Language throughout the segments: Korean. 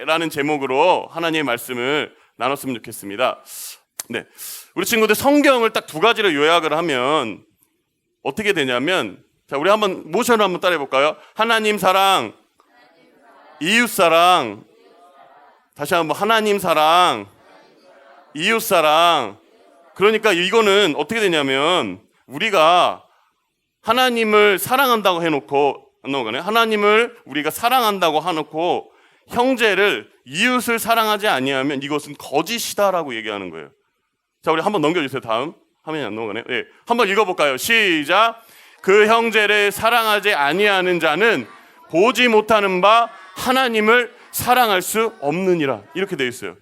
형제라는 제목으로 하나님의 말씀을 나눴으면 좋겠습니다. 네, 우리 친구들 성경을 딱 두 가지로 요약을 하면 어떻게 되냐면, 자, 우리 한번 모션을 한번 따라해 볼까요? 하나님 사랑, 이웃 사랑. 다시 한번 하나님 사랑, 이웃 사랑. 그러니까 이거는 어떻게 되냐면, 우리가 하나님을 사랑한다고 해놓고, 안 넘어가네. 하나님을 우리가 사랑한다고 해놓고 형제를, 이웃을 사랑하지 아니하면 이것은 거짓이다라고 얘기하는 거예요. 자, 우리 한번 넘겨주세요. 다음 화면이 안 넘어가네. 네, 한번 읽어볼까요? 시작. 그 형제를 사랑하지 아니하는 자는 보지 못하는 바 하나님을 사랑할 수 없느니라. 이렇게 되어 있어요.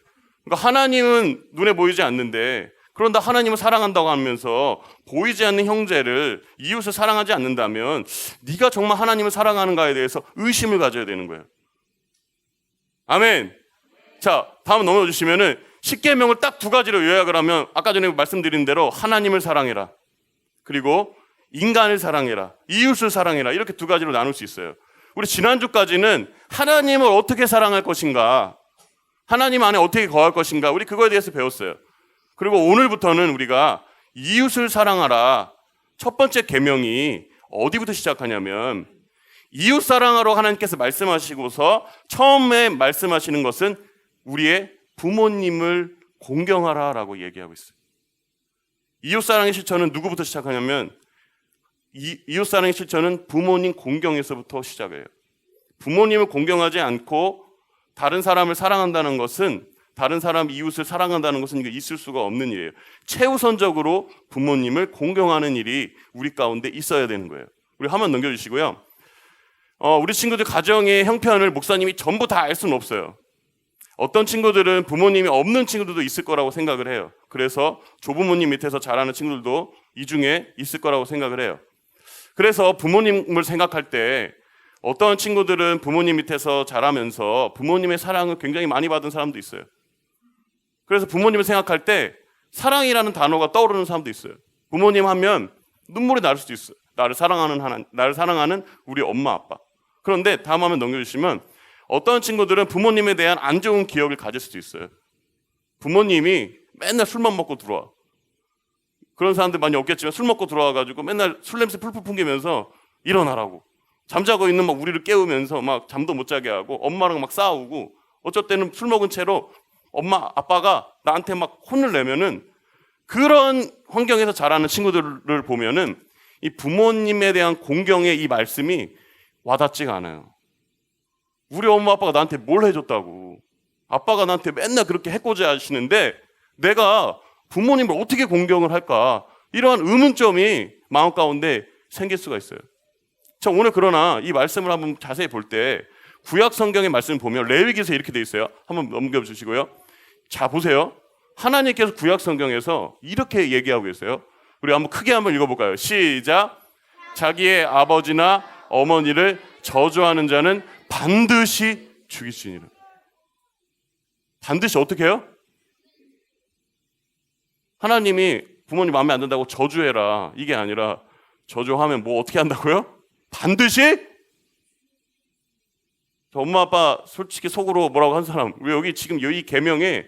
그러니까 하나님은 눈에 보이지 않는데, 그런데 하나님을 사랑한다고 하면서 보이지 않는 형제를, 이웃을 사랑하지 않는다면 네가 정말 하나님을 사랑하는가에 대해서 의심을 가져야 되는 거예요. 아멘. 자, 다음 넘어주시면은 십계명을 딱 두 가지로 요약을 하면, 아까 전에 말씀드린 대로 하나님을 사랑해라, 그리고 인간을 사랑해라, 이웃을 사랑해라, 이렇게 두 가지로 나눌 수 있어요. 우리 지난주까지는 하나님을 어떻게 사랑할 것인가, 하나님 안에 어떻게 거할 것인가, 우리 그거에 대해서 배웠어요. 그리고 오늘부터는 우리가 이웃을 사랑하라. 첫 번째 계명이 어디부터 시작하냐면, 이웃 사랑하러 하나님께서 말씀하시고서 처음에 말씀하시는 것은 우리의 부모님을 공경하라라고 얘기하고 있어요. 이웃 사랑의 실천은 누구부터 시작하냐면, 이웃 사랑의 실천은 부모님 공경에서부터 시작해요. 부모님을 공경하지 않고 다른 사람을 사랑한다는 것은, 다른 사람, 이웃을 사랑한다는 것은 있을 수가 없는 일이에요. 최우선적으로 부모님을 공경하는 일이 우리 가운데 있어야 되는 거예요. 우리 한번 넘겨주시고요. 우리 친구들 가정의 형편을 목사님이 전부 다 알 수는 없어요. 어떤 친구들은 부모님이 없는 친구들도 있을 거라고 생각을 해요. 그래서 조부모님 밑에서 자라는 친구들도 이 중에 있을 거라고 생각을 해요. 그래서 부모님을 생각할 때, 어떤 친구들은 부모님 밑에서 자라면서 부모님의 사랑을 굉장히 많이 받은 사람도 있어요. 그래서 부모님을 생각할 때 사랑이라는 단어가 떠오르는 사람도 있어요. 부모님 하면 눈물이 날 수도 있어요. 나를 사랑하는 우리 엄마, 아빠. 그런데 다음 화면 넘겨주시면, 어떤 친구들은 부모님에 대한 안 좋은 기억을 가질 수도 있어요. 부모님이 맨날 술만 먹고 들어와. 그런 사람들 많이 없겠지만, 술 먹고 들어와가지고 맨날 술 냄새 풀풀 풍기면서 일어나라고, 잠자고 있는 막 우리를 깨우면서 막 잠도 못 자게 하고, 엄마랑 막 싸우고, 어쩔 때는 술 먹은 채로 엄마, 아빠가 나한테 막 혼을 내면은, 그런 환경에서 자라는 친구들을 보면은 이 부모님에 대한 공경의 이 말씀이 와닿지가 않아요. 우리 엄마 아빠가 나한테 뭘 해줬다고, 아빠가 나한테 맨날 그렇게 해코지 하시는데 내가 부모님을 어떻게 공경을 할까, 이러한 의문점이 마음 가운데 생길 수가 있어요. 자, 오늘 그러나 이 말씀을 한번 자세히 볼 때, 구약 성경의 말씀을 보면 레위기에서 이렇게 돼 있어요. 한번 넘겨주시고요. 자, 보세요. 하나님께서 구약 성경에서 이렇게 얘기하고 계세요. 우리 한번 크게 한번 읽어볼까요? 시작. 자기의 아버지나 어머니를 저주하는 자는 반드시 죽일지니라. 반드시 어떻게 해요? 하나님이 부모님 마음에 안 든다고 저주해라, 이게 아니라, 저주하면 뭐 어떻게 한다고요? 반드시? 저 엄마 아빠 솔직히 속으로 뭐라고 한 사람, 왜 여기 지금 이 계명에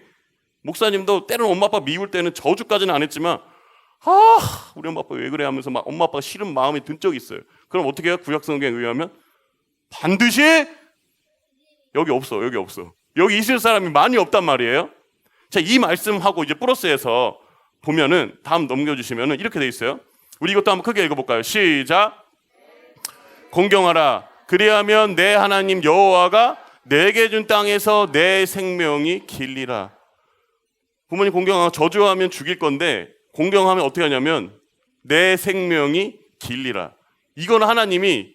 목사님도 때로는 엄마 아빠 미울 때는 저주까지는 안 했지만, 우리 엄마 아빠 왜 그래 하면서 막 엄마 아빠가 싫은 마음이 든 적이 있어요. 그럼 어떻게 해요? 구약 성경에 의하면 반드시? 여기 없어. 여기 있을 사람이 많이 없단 말이에요. 자, 이 말씀하고 이제 플러스해서 보면은, 다음 넘겨주시면은 이렇게 돼 있어요. 우리 이것도 한번 크게 읽어볼까요? 시작. 공경하라. 그리하면 내 하나님 여호와가 내게 준 땅에서 내 생명이 길리라. 부모님 공경하고 저주하면 죽일 건데, 공경하면 어떻게 하냐면 내 생명이 길리라. 이건 하나님이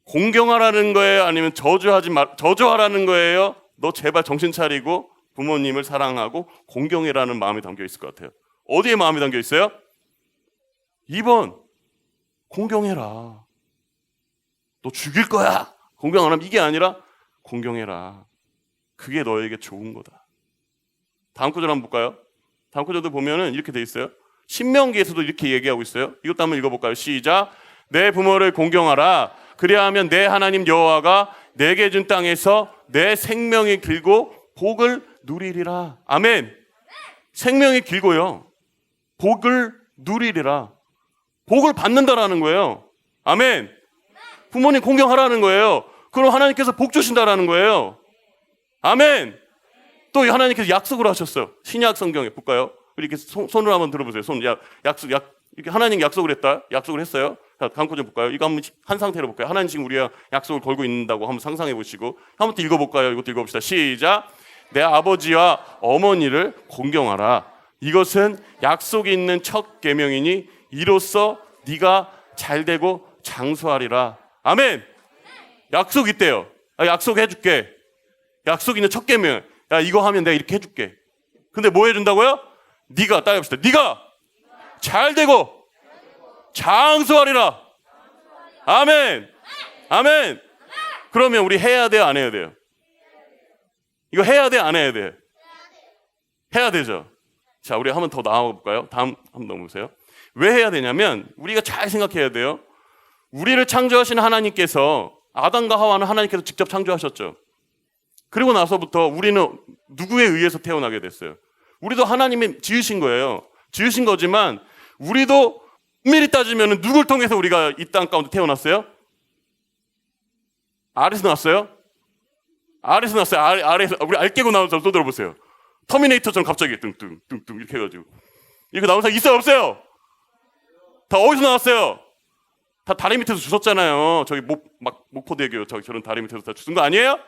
공경하라는 거예요? 아니면 저주하라는 거예요? 너 제발 정신 차리고 부모님을 사랑하고 공경해라는 마음이 담겨 있을 것 같아요. 어디에 마음이 담겨 있어요? 2번, 공경해라. 너 죽일 거야. 공경 안 하면, 이게 아니라 공경해라. 그게 너에게 좋은 거다. 다음 구절 한번 볼까요? 다음 구절도 보면은 이렇게 돼 있어요. 신명기에서도 이렇게 얘기하고 있어요. 이것도 한번 읽어볼까요? 시작. 내 부모를 공경하라. 그리하면 내 하나님 여호와가 내게 준 땅에서 내 생명이 길고 복을 누리리라. 아멘. 생명이 길고요, 복을 누리리라. 복을 받는다라는 거예요. 아멘. 부모님 공경하라는 거예요. 그럼 하나님께서 복 주신다라는 거예요. 아멘. 또 하나님께서 약속을 하셨어요. 신약 성경에 볼까요? 이렇게 손을 한번 들어보세요. 이렇게 하나님 약속을 했다. 약속을 했어요. 자, 다음 거 좀 볼까요? 이거 한번 한 상태로 볼까요? 하나님 지금 우리가 약속을 걸고 있는다고 한번 상상해 보시고 한번 또 읽어볼까요? 이것도 읽어봅시다. 시작. 내 아버지와 어머니를 공경하라. 이것은 약속이 있는 첫 계명이니 이로써 네가 잘되고 장수하리라. 아멘. 약속 있대요. 약속해 줄게. 약속 있는 첫 계명. 야, 이거 하면 내가 이렇게 해줄게. 근데 뭐 해준다고요? 네가, 따라합시다. 네가 잘되고 장수하리라. 아멘. 아멘. 그러면 우리 해야 돼요, 안 해야 돼요? 이거 해야 돼, 안 해야 돼? 해야 되죠. 자, 우리 한번 더 나아가 볼까요? 다음 한번 넘어보세요. 왜 해야 되냐면 우리가 잘 생각해야 돼요. 우리를 창조하신 하나님께서 아담과 하와는 하나님께서 직접 창조하셨죠. 그리고 나서부터 우리는 누구에 의해서 태어나게 됐어요? 우리도 하나님이 지으신 거예요. 지으신 거지만 우리도 엄밀히 따지면 누굴 통해서 우리가 이 땅 가운데 태어났어요? 아래에서 나왔어요? 아래에서 나왔어요. 아래에서. 우리 알 깨고 나온 사람 또 들어보세요. 터미네이터처럼 갑자기 뚱뚱 이렇게 해가지고 이렇게 나온 사람 있어요, 없어요? 다 어디서 나왔어요? 다 다리 밑에서 주웠잖아요. 저기 목포대교 저런 다리 밑에서 다 주운 거 아니에요?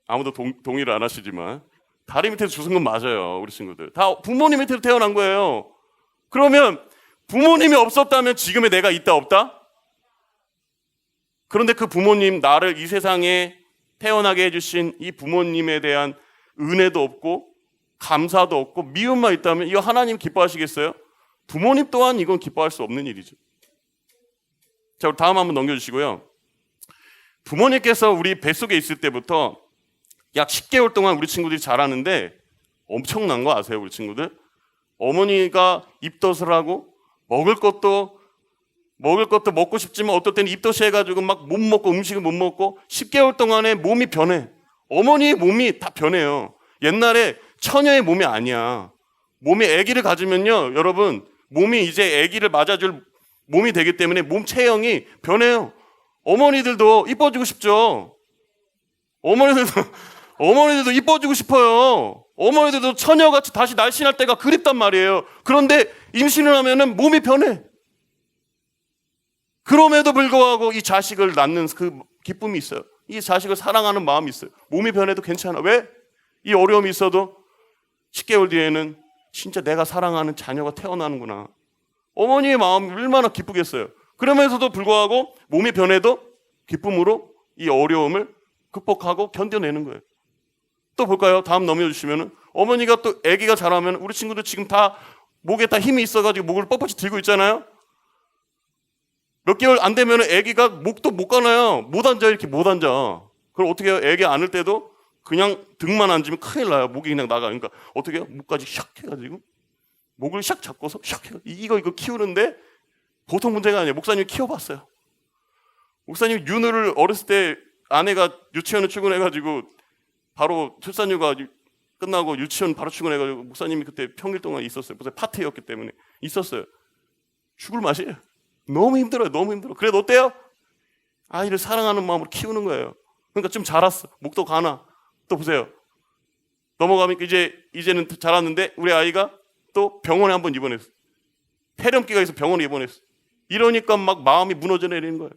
아무도 동의를 안 하시지만 다리 밑에서 주운 건 맞아요. 우리 친구들 다 부모님 밑에서 태어난 거예요. 그러면 부모님이 없었다면 지금의 내가 있다 없다? 그런데 그 부모님, 나를 이 세상에 태어나게 해주신 이 부모님에 대한 은혜도 없고 감사도 없고 미움만 있다면 이거 하나님 기뻐하시겠어요? 부모님 또한 이건 기뻐할 수 없는 일이죠. 자, 우리 다음 한번 넘겨주시고요. 부모님께서 우리 뱃속에 있을 때부터 약 10개월 동안 우리 친구들이 자라는데 엄청난 거 아세요, 우리 친구들? 어머니가 입덧을 하고 먹을 것도 먹고 싶지만 어떨 때는 입덧이 해가지고 막 못 먹고 음식을 못 먹고 10개월 동안에 몸이 변해. 어머니의 몸이 다 변해요. 옛날에 처녀의 몸이 아니야. 몸이 아기를 가지면요, 여러분, 몸이 이제 아기를 맞아줄 몸이 되기 때문에 몸 체형이 변해요. 어머니들도 이뻐지고 싶죠. 어머니들도 이뻐지고 싶어요. 어머니들도 처녀같이 다시 날씬할 때가 그립단 말이에요. 그런데 임신을 하면은 몸이 변해. 그럼에도 불구하고 이 자식을 낳는 그 기쁨이 있어요. 이 자식을 사랑하는 마음이 있어요. 몸이 변해도 괜찮아. 왜? 이 어려움이 있어도 10개월 뒤에는 진짜 내가 사랑하는 자녀가 태어나는구나. 어머니의 마음이 얼마나 기쁘겠어요. 그러면서도 불구하고 몸이 변해도 기쁨으로 이 어려움을 극복하고 견뎌내는 거예요. 또 볼까요? 다음 넘겨주시면은 어머니가 또 아기가 자라면 우리 친구들 지금 다 목에 다 힘이 있어가지고 목을 뻣뻣이 들고 있잖아요. 몇 개월 안 되면 아기가 목도 못 가나요. 못 앉아, 이렇게 못 앉아. 그럼 어떻게 해요? 아기 안을 때도 그냥 등만 앉으면 큰일 나요. 목이 그냥 나가. 그러니까 어떻게 해요? 목까지 샥 해가지고 목을 샥 잡고서 샥 해가지고 이거 키우는데 보통 문제가 아니에요. 목사님이 키워봤어요. 목사님이 윤우를 어렸을 때 아내가 유치원에 출근해가지고 바로 출산휴가 끝나고 유치원 바로 출근해가지고 목사님이 그때 평일 동안 있었어요. 무슨 파티였기 때문에 있었어요. 죽을 맛이에요. 너무 힘들어요. 너무 힘들어. 그래도 어때요? 아이를 사랑하는 마음으로 키우는 거예요. 그러니까 좀 자랐어. 목도 가나. 또 보세요. 넘어가면 이제는 자랐는데 우리 아이가 또 병원에 한번 입원했어. 폐렴기가 있어 병원에 입원했어. 이러니까 막 마음이 무너져 내리는 거예요.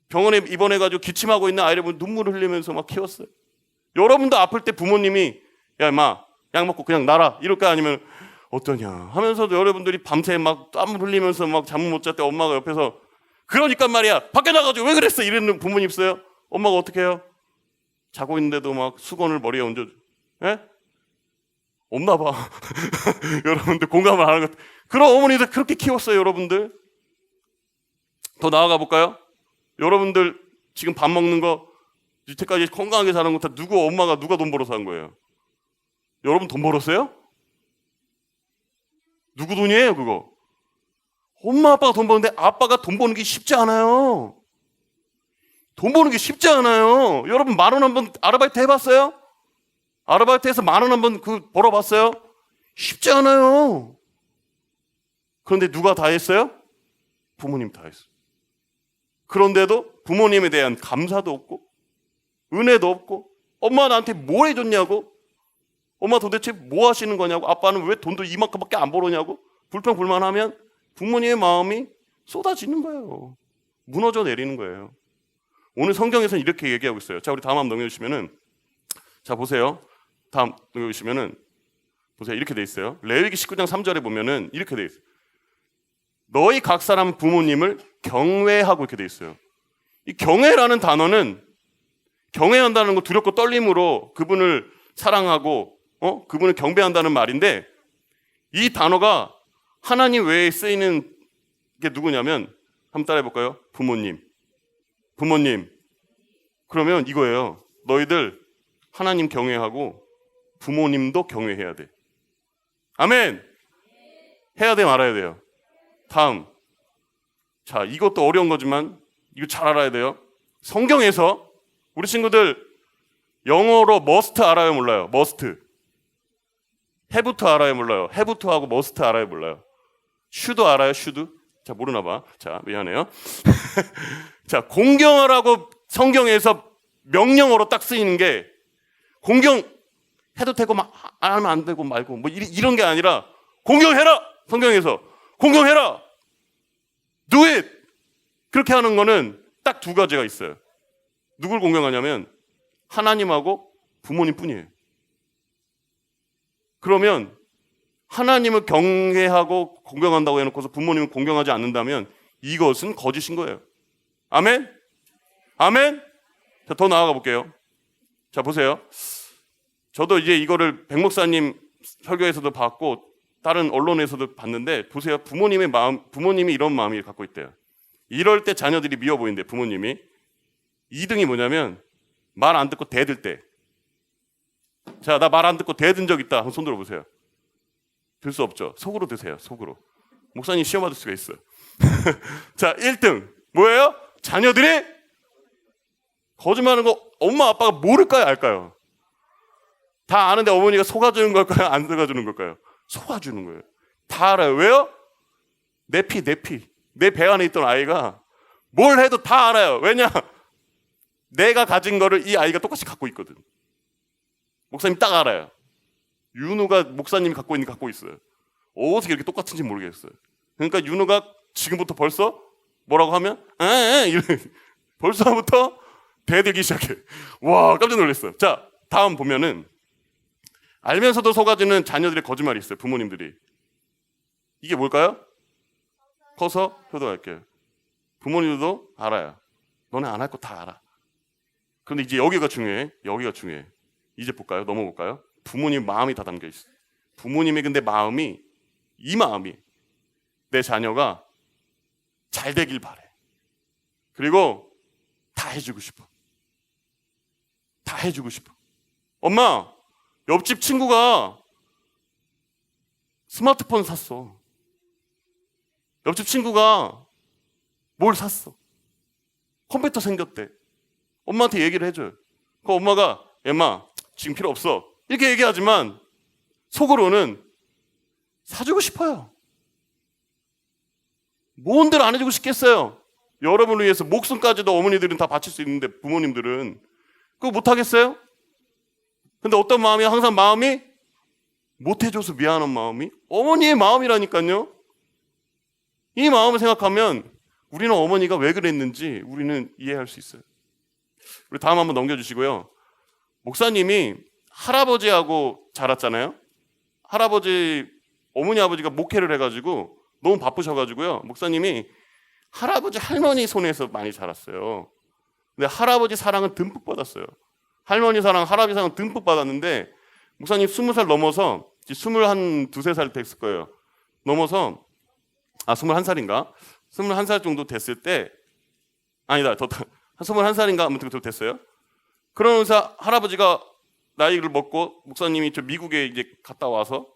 병원에 입원해가지고 기침하고 있는 아이를 보면 눈물을 흘리면서 막 키웠어요. 여러분도 아플 때 부모님이 야 임마 약 먹고 그냥 놔라 이럴까 아니면 어떠냐 하면서도 여러분들이 밤새 막 땀을 흘리면서 막 잠을 못 잘 때 엄마가 옆에서 그러니까 말이야 밖에 나가지고 왜 그랬어 이러는 부모님 있어요? 엄마가 어떻게 해요? 자고 있는데도 막 수건을 머리에 얹어줘. 예? 없나 봐. 여러분들 공감을 하는 것. 그런 어머니들 그렇게 키웠어요, 여러분들. 더 나아가 볼까요? 여러분들 지금 밥 먹는 거 이때까지 건강하게 사는 거 다 엄마가 누가 돈 벌어서 한 거예요? 여러분 돈 벌었어요? 누구 돈이에요, 그거? 엄마 아빠가 돈 버는데 아빠가 돈 버는 게 쉽지 않아요. 돈 버는 게 쉽지 않아요. 여러분 10,000원 한번 아르바이트 해봤어요? 아르바이트해서 10,000원 한번 벌어봤어요? 쉽지 않아요. 그런데 누가 다 했어요? 부모님 다 했어요. 그런데도 부모님에 대한 감사도 없고 은혜도 없고 엄마 나한테 뭘 해줬냐고, 엄마 도대체 뭐 하시는 거냐고, 아빠는 왜 돈도 이만큼밖에 안 벌었냐고 불평불만하면 부모님의 마음이 쏟아지는 거예요. 무너져 내리는 거예요. 오늘 성경에서는 이렇게 얘기하고 있어요. 자, 우리 다음 한번 넘겨주시면은, 자 보세요. 다음 넘겨주시면은 보세요. 이렇게 돼 있어요. 레위기 19장 3절에 보면은 이렇게 돼 있어요. 너희 각 사람 부모님을 경외하고 이렇게 돼 있어요. 이 경외라는 단어는 경외한다는 거 두렵고 떨림으로 그분을 사랑하고 그분을 경배한다는 말인데, 이 단어가 하나님 외에 쓰이는 게 누구냐면 한번 따라해 볼까요? 부모님. 그러면 이거예요. 너희들 하나님 경외하고 부모님도 경외해야 돼. 아멘. 해야 돼 말아야 돼요. 다음. 자, 이것도 어려운 거지만 이거 잘 알아야 돼요. 성경에서 우리 친구들 영어로 must 알아요 몰라요? must. have부터 알아요 몰라요? have부터하고 must 알아요 몰라요? should 알아요? should? 자, 모르나 봐. 자, 미안해요. 자, 공경하라고 성경에서 명령어로 딱 쓰이는 게, 공경 해도 되고 안 하면 안 되고 말고 뭐 이런 게 아니라 공경해라. 성경에서 공경해라. do it. 그렇게 하는 거는 딱 두 가지가 있어요. 누굴 공경하냐면 하나님하고 부모님 뿐이에요. 그러면 하나님을 경외하고 공경한다고 해놓고서 부모님을 공경하지 않는다면 이것은 거짓인 거예요. 아멘? 아멘? 자, 더 나아가 볼게요. 자, 보세요. 저도 이제 이거를 백 목사님 설교에서도 봤고 다른 언론에서도 봤는데, 보세요. 부모님의 마음, 부모님이 이런 마음을 갖고 있대요. 이럴 때 자녀들이 미워 보이는데 부모님이 2등이 뭐냐면 말 안 듣고 대들 때. 자, 나 말 안 듣고 대든 적 있다. 한번 손 들어보세요. 들 수 없죠. 속으로 드세요. 속으로. 목사님 시험 받을 수가 있어요. 자, 1등 뭐예요? 자녀들이 거짓말하는 거 엄마 아빠가 모를까요? 알까요? 다 아는데 어머니가 속아주는 걸까요? 안 속아주는 걸까요? 속아주는 거예요. 다 알아요. 왜요? 내 피. 내 배 안에 있던 아이가 뭘 해도 다 알아요. 왜냐? 내가 가진 거를 이 아이가 똑같이 갖고 있거든. 목사님 딱 알아요. 윤우가 목사님이 갖고 있는 거 갖고 있어요. 어떻게 이렇게 똑같은지 모르겠어요. 그러니까 윤우가 지금부터 벌써 뭐라고 하면 벌써부터 대들기 시작해. 와, 깜짝 놀랐어요. 자, 다음 보면은 알면서도 속아주는 자녀들의 거짓말이 있어요. 부모님들이. 이게 뭘까요? 커서 효도할게요. 부모님들도 알아요. 너네 안 할 거 다 알아. 그런데 이제 여기가 중요해. 이제 볼까요? 넘어볼까요? 부모님 마음이 다 담겨 있어요. 부모님의 근데 마음이, 이 마음이 내 자녀가 잘 되길 바래. 그리고 다 해주고 싶어. 엄마, 옆집 친구가 스마트폰 샀어. 옆집 친구가 뭘 샀어. 컴퓨터 생겼대. 엄마한테 얘기를 해줘요. 그 엄마가 엄마 지금 필요 없어 이렇게 얘기하지만 속으로는 사주고 싶어요. 뭔들 안 해주고 싶겠어요. 여러분을 위해서 목숨까지도 어머니들은 다 바칠 수 있는데 부모님들은 그거 못하겠어요? 근데 어떤 마음이 항상 마음이 못해줘서 미안한 마음이 어머니의 마음이라니까요. 이 마음을 생각하면 우리는 어머니가 왜 그랬는지 우리는 이해할 수 있어요. 우리 다음 한번 넘겨주시고요. 목사님이 할아버지하고 자랐잖아요. 할아버지, 어머니 아버지가 목회를 해가지고 너무 바쁘셔가지고요. 목사님이 할아버지 할머니 손에서 많이 자랐어요. 근데 할아버지 사랑은 듬뿍 받았어요. 할머니 사랑, 할아버지 사랑 듬뿍 받았는데 목사님 20살 넘어서 21, 2살 됐을 거예요. 넘어서 21살인가? 21살 정도 됐을 때 아니다. 한 21살인가 아무튼 됐어요. 그러면서 할아버지가 나이를 먹고 목사님이 저 미국에 이제 갔다 와서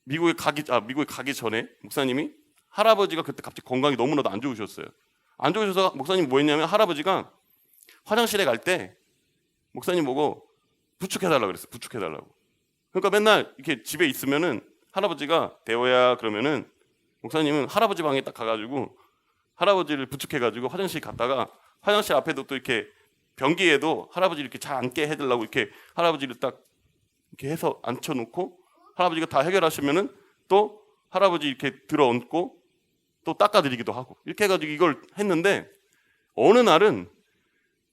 미국에 가기 전에 목사님이 할아버지가 그때 갑자기 건강이 너무나도 안 좋으셨어요. 안 좋으셔서 목사님 뭐 했냐면 할아버지가 화장실에 갈 때 목사님 보고 부축해달라고 그랬어요. 부축해달라고. 그러니까 맨날 이렇게 집에 있으면은 할아버지가 대호야 그러면은 목사님은 할아버지 방에 딱 가가지고 할아버지를 부축해가지고 화장실 갔다가 화장실 앞에도 또 이렇게 변기에도 할아버지 이렇게 잘 앉게 해달라고 이렇게 할아버지를 딱 이렇게 해서 앉혀놓고 할아버지가 다 해결하시면은 또 할아버지 이렇게 들어얹고 또 닦아드리기도 하고 이렇게 해가지고 이걸 했는데 어느 날은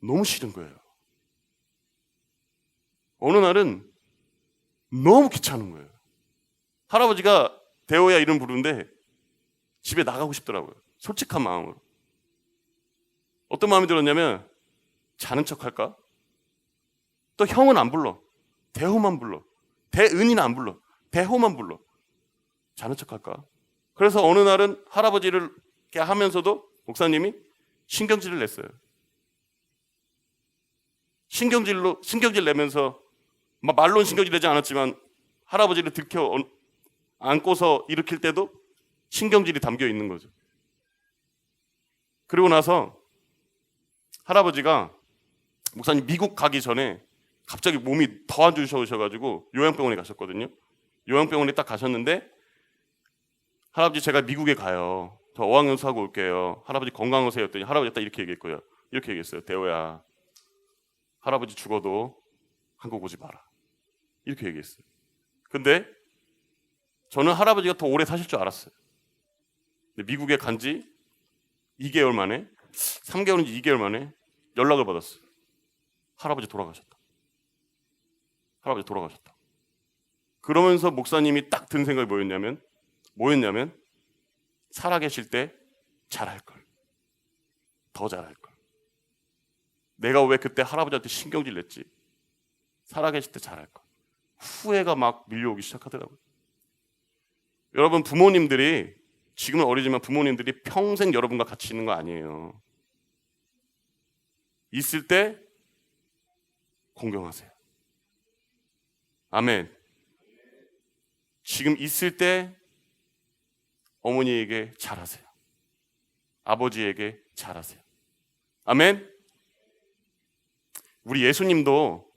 너무 싫은 거예요. 어느 날은 너무 귀찮은 거예요. 할아버지가 대호야 이름 부르는데 집에 나가고 싶더라고요. 솔직한 마음으로. 어떤 마음이 들었냐면 자는 척 할까? 또 형은 안 불러. 대호만 불러. 대은이는 안 불러. 대호만 불러. 자는 척 할까? 그래서 어느 날은 할아버지를 이렇게 하면서도 목사님이 신경질을 냈어요. 신경질 내면서 말로는 신경질 내지 않았지만 할아버지를 들켜 안고서 일으킬 때도 신경질이 담겨 있는 거죠. 그리고 나서 할아버지가 목사님 미국 가기 전에 갑자기 몸이 더 안 좋으셔가지고 요양병원에 가셨거든요. 요양병원에 딱 가셨는데 할아버지 제가 미국에 가요. 저 어학연수 하고 올게요. 할아버지 건강하세요 했더니 할아버지가 딱 이렇게 얘기했고요. 이렇게 얘기했어요. 대호야 할아버지 죽어도 한국 오지 마라. 이렇게 얘기했어요. 근데 저는 할아버지가 더 오래 사실 줄 알았어요. 근데 미국에 간 지 2개월 만에 3개월인지 2개월 만에 연락을 받았어요. 할아버지 돌아가셨다. 할아버지 돌아가셨다. 그러면서 목사님이 딱 든 생각이 뭐였냐면 살아계실 때 잘할 걸. 더 잘할 걸. 내가 왜 그때 할아버지한테 신경질 냈지? 살아계실 때 잘할 걸. 후회가 막 밀려오기 시작하더라고요. 여러분 부모님들이 지금은 어리지만 부모님들이 평생 여러분과 같이 있는 거 아니에요. 있을 때 공경하세요. 아멘. 지금 있을 때 어머니에게 잘하세요. 아버지에게 잘하세요. 아멘. 우리 예수님도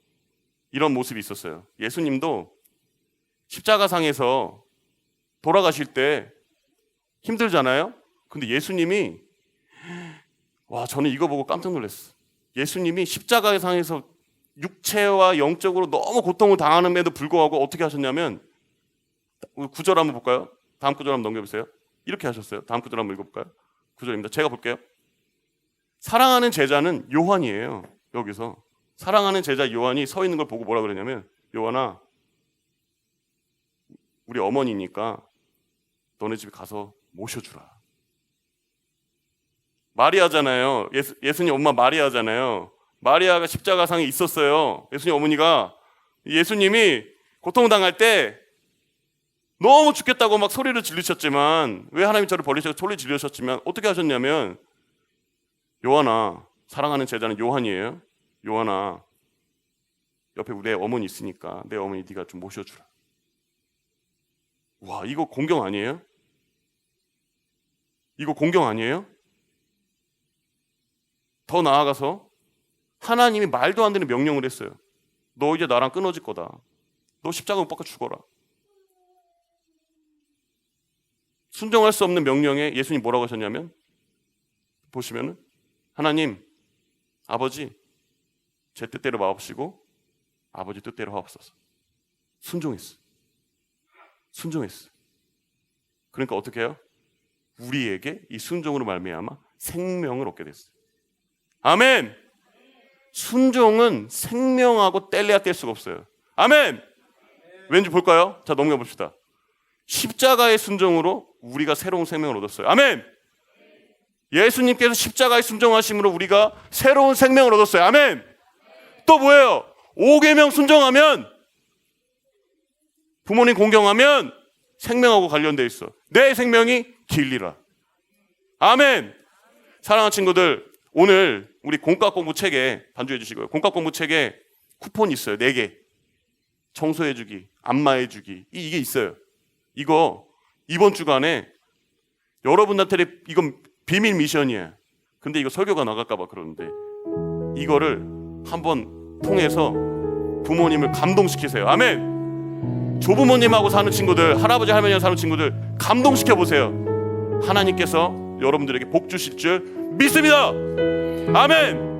이런 모습이 있었어요. 예수님도 십자가상에서 돌아가실 때 힘들잖아요. 근데 예수님이 저는 이거 보고 깜짝 놀랐어요. 예수님이 십자가상에서 육체와 영적으로 너무 고통을 당하는데도 불구하고 어떻게 하셨냐면 9절 한번 볼까요? 다음 9절 한번 넘겨보세요. 이렇게 하셨어요. 다음 9절 한번 읽어볼까요? 9절입니다. 제가 볼게요. 사랑하는 제자는 요한이에요. 여기서 사랑하는 제자 요한이 서 있는 걸 보고 뭐라 그러냐면 요한아 우리 어머니니까 너네 집에 가서 모셔주라. 마리아잖아요. 예수님 엄마 마리아잖아요. 마리아가 십자가상에 있었어요. 예수님 어머니가 예수님이 고통당할 때 너무 죽겠다고 막 소리를 지르셨지만 왜 하나님 저를 버리셔서 소리 지르셨지만 어떻게 하셨냐면 요한아 사랑하는 제자는 요한이에요. 요한아 옆에 내 어머니 있으니까 내 어머니 네가 좀 모셔주라. 와 이거 공경 아니에요? 이거 공경 아니에요? 더 나아가서 하나님이 말도 안 되는 명령을 했어요. 너 이제 나랑 끊어질 거다. 너 십자가 못 박아 죽어라. 순종할 수 없는 명령에 예수님 뭐라고 하셨냐면 보시면은 하나님 아버지 제 뜻대로 마옵시고 아버지 뜻대로 하옵소서. 순종했어. 그러니까 어떻게 해요? 우리에게 이 순종으로 말미암아 생명을 얻게 됐어요. 아멘. 순종은 생명하고 뗄래야 뗄 수가 없어요. 아멘. 왠지 볼까요? 자 넘겨봅시다. 십자가의 순종으로 우리가 새로운 생명을 얻었어요. 아멘. 예수님께서 십자가의 순종하심으로 우리가 새로운 생명을 얻었어요. 아멘. 또 뭐예요? 5계명 순종하면 부모님 공경하면 생명하고 관련되어 있어. 내 생명이 길리라. 아멘. 사랑하는 친구들 오늘 우리 공과 공부 책에 반주해 주시고요. 공과 공부 책에 쿠폰이 있어요. 4개. 청소해 주기, 안마해 주기. 이게 있어요. 이거 이번 주간에 여러분한테 이건 비밀 미션이에요. 근데 이거 설교가 나갈까 봐 그러는데 이거를 한번 통해서 부모님을 감동시키세요. 아멘. 조부모님하고 사는 친구들, 할아버지 할머니하고 사는 친구들 감동시켜 보세요. 하나님께서 여러분들에게 복 주실 줄 믿습니다. 아멘.